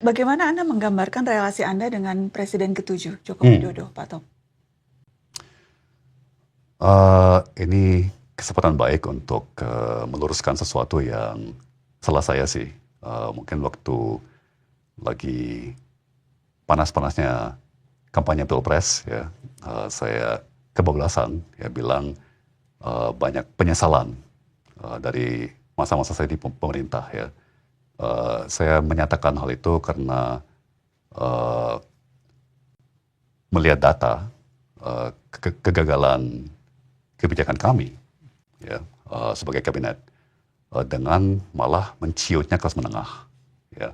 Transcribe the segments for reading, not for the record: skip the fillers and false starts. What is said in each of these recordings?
Bagaimana Anda menggambarkan relasi Anda dengan Presiden ke-7 Joko Hmm. Widodo, Pak Tom? Ini kesempatan baik untuk meluruskan sesuatu yang salah saya sih. Mungkin waktu lagi panas-panasnya kampanye Pilpres ya, saya kebablasan ya bilang banyak penyesalan dari masa-masa saya di pemerintah ya. Saya menyatakan hal itu karena melihat data kegagalan kebijakan kami ya, sebagai kabinet dengan malah menciutnya kelas menengah ya.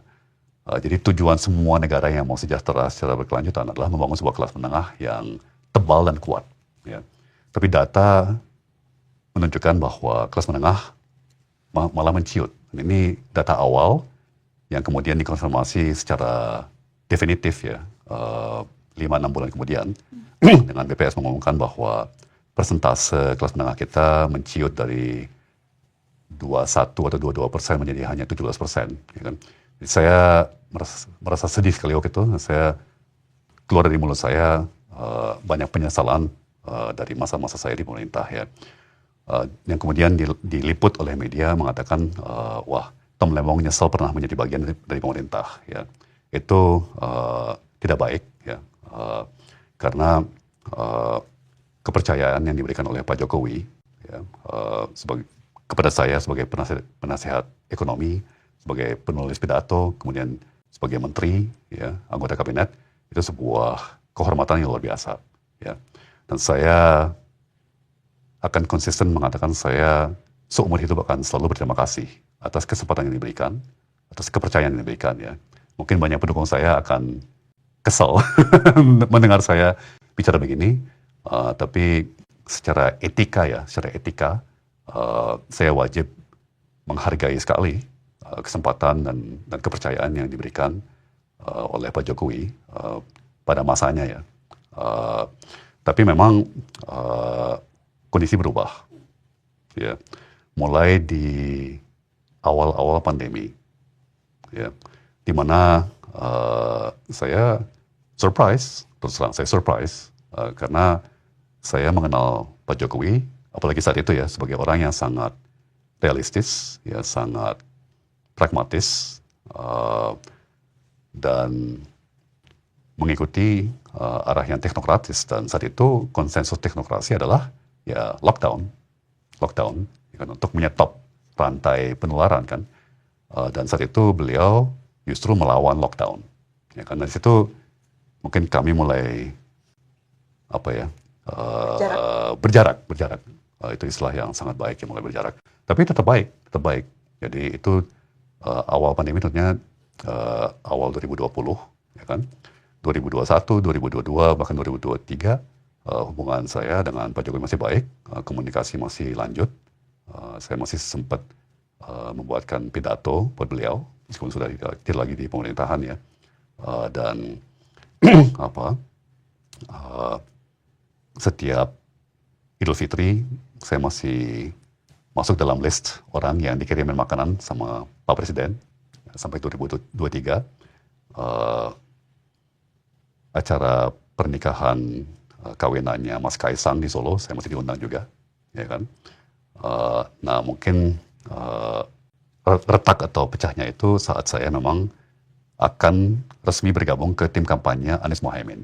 Jadi tujuan semua negara yang mau sejahtera secara berkelanjutan adalah membangun sebuah kelas menengah yang tebal dan kuat ya. Tapi data menunjukkan bahwa kelas menengah malah menciut. Ini data awal yang kemudian dikonfirmasi secara definitif ya, 5-6 bulan kemudian dengan BPS mengumumkan bahwa persentase kelas menengah kita menciut dari 21 atau 22% menjadi hanya 17%. Ya kan? Jadi saya merasa sedih sekali waktu itu. Saya keluar dari mulut saya banyak penyesalan dari masa-masa saya di pemerintah ya. Yang kemudian diliput oleh media mengatakan, wah, Tom Lembong nyesel pernah menjadi bagian dari pemerintah ya. Itu tidak baik ya, karena kepercayaan yang diberikan oleh Pak Jokowi ya, kepada saya sebagai penasihat ekonomi, sebagai penulis pidato, kemudian sebagai menteri ya, anggota kabinet, itu sebuah kehormatan yang luar biasa ya. Dan saya akan konsisten mengatakan saya seumur hidup akan selalu berterima kasih atas kesempatan yang diberikan, atas kepercayaan yang diberikan ya. Mungkin banyak pendukung saya akan kesal mendengar saya bicara begini, tapi secara etika ya, saya wajib menghargai sekali kesempatan dan kepercayaan yang diberikan oleh Pak Jokowi pada masanya ya. Tapi memang kondisi berubah ya, mulai di awal-awal pandemi ya, di mana saya surprise, terus terang saya surprise karena saya mengenal Pak Jokowi, apalagi saat itu ya, sebagai orang yang sangat realistis ya, sangat pragmatis dan mengikuti arah yang teknokratis. Dan saat itu konsensus teknokrasi adalah ya lockdown ya kan, untuk menyetop rantai penularan kan. Dan saat itu beliau justru melawan lockdown ya kan. Dari situ mungkin kami mulai apa ya, berjarak. Itu istilah yang sangat baik ya, mulai berjarak. Tapi tetap baik. Jadi itu awal pandemi tentunya awal 2020 ya kan. 2021, 2022, bahkan 2023 hubungan saya dengan Pak Jokowi masih baik, komunikasi masih lanjut. Saya masih sempat membuatkan pidato buat beliau, meskipun sudah tidak lagi di pemerintahan ya. Dan setiap Idul Fitri saya masih masuk dalam list orang yang dikirimin makanan sama Pak Presiden sampai 2023. Acara pernikahan kawinannya Mas Kaisang di Solo saya masih diundang juga ya kan. Nah mungkin retak atau pecahnya itu saat saya memang akan resmi bergabung ke tim kampanye Anies Mohaimin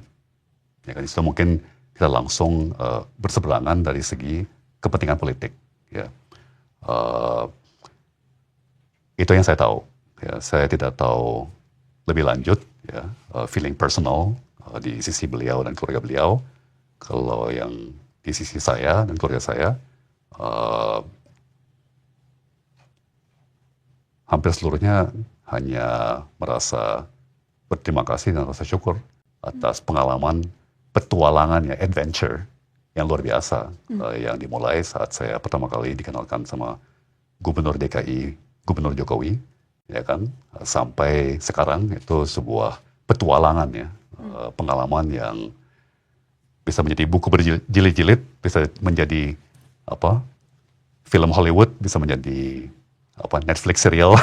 ya kan. Itu mungkin kita langsung berseberangan dari segi kepentingan politik ya. Itu yang saya tahu ya. Saya tidak tahu lebih lanjut ya, feeling personal di sisi beliau dan keluarga beliau. Kalau yang di sisi saya dan keluarga saya, hampir seluruhnya hanya merasa berterima kasih dan rasa syukur atas pengalaman petualangan ya, adventure yang luar biasa yang dimulai saat saya pertama kali dikenalkan sama Gubernur DKI, Gubernur Jokowi ya kan, sampai sekarang itu sebuah petualangan ya, pengalaman yang bisa menjadi buku berjilid-jilid, bisa menjadi film Hollywood, bisa menjadi Netflix serial